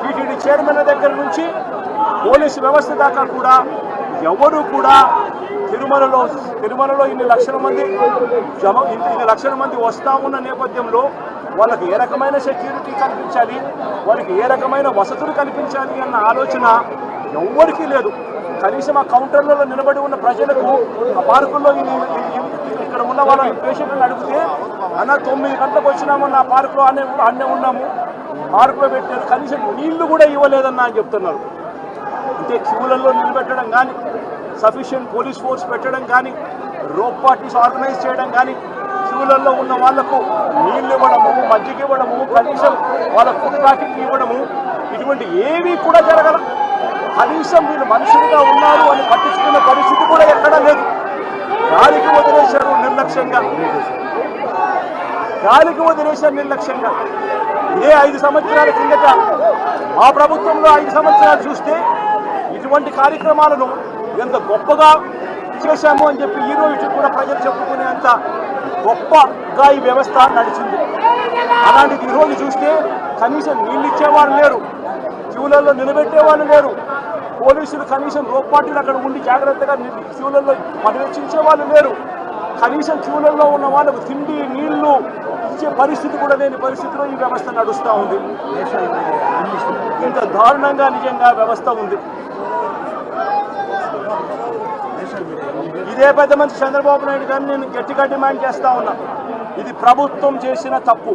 TTD chairman దగ్గర నుంచి police వ్యవస్థ దాకా కూడా ఎవరు కూడా తిరుమలలో ఇన్ని లక్షల మంది వస్తా ఉన్న నేపథ్యంలో వాళ్ళకి ఏ రకమైన సెక్యూరిటీ కల్పించాలి, వాళ్ళకి ఏ రకమైన వసతులు కల్పించాలి అన్న ఆలోచన ఎవ్వరికీ లేదు. కనీసం ఆ కౌంటర్లలో నిలబడి ఉన్న ప్రజలకు ఆ పార్కుల్లో ఇక్కడ ఉన్న వాళ్ళ పేషెంట్లను అడిగితే అన్న 9 గంటలకు వచ్చినామన్న ఆ పార్కులో అన్నే ఉన్నాము, పార్కులో పెట్టారు, కనీసం నీళ్లు కూడా ఇవ్వలేదన్న అని చెప్తున్నారు. అంటే క్యూలలో నిలబెట్టడం కానీ, సఫిషియెంట్ పోలీస్ ఫోర్స్ పెట్టడం కానీ, రోప్ పార్టీస్ ఆర్గనైజ్ చేయడం కానీ, క్యూలలో ఉన్న వాళ్లకు నీళ్లు ఇవ్వడము, మజ్జిగ ఇవ్వడము, కనీసం వాళ్ళ ఫుడ్ ప్యాకెట్ ఇవ్వడము, ఇటువంటి ఏమీ కూడా జరగల. కనీసం వీళ్ళు మనుషులుగా ఉన్నారు అని పట్టించుకున్న పరిస్థితి కూడా ఎక్కడా లేదు. గాలికి వదిలేశారు నిర్లక్ష్యంగా. ఇదే 5 సంవత్సరాల కిందట మా ప్రభుత్వంలో 5 సంవత్సరాలు చూస్తే ఇటువంటి కార్యక్రమాలను ఎంత గొప్పగా చేశాము అని చెప్పి ఈ రోజు కూడా ప్రజలు చెప్పుకునేంత గొప్పగా ఈ వ్యవస్థ నడిచింది. అలాంటిది ఈరోజు చూస్తే కనీసం నీళ్ళు ఇచ్చేవారు లేరు, క్యూలలో నిలబెట్టేవాళ్ళు లేరు, పోలీసులు కనీసం రోప్ పార్టీలు అక్కడ ఉండి జాగ్రత్తగా క్యూలలో పర్యవేక్షించే వాళ్ళు లేరు, కనీసం క్యూలలో ఉన్న వాళ్ళకు తిండి నీళ్లు ఇచ్చే పరిస్థితి కూడా లేని పరిస్థితిలో ఈ వ్యవస్థ నడుస్తూ ఉంది. ఇంత దారుణంగా నిజంగా వ్యవస్థ ఉంది. ఇదే పెద్ద మంచి చంద్రబాబు నాయుడు గారిని నేను గట్టిగా డిమాండ్ చేస్తా ఉన్నా, ఇది ప్రభుత్వం చేసిన తప్పు.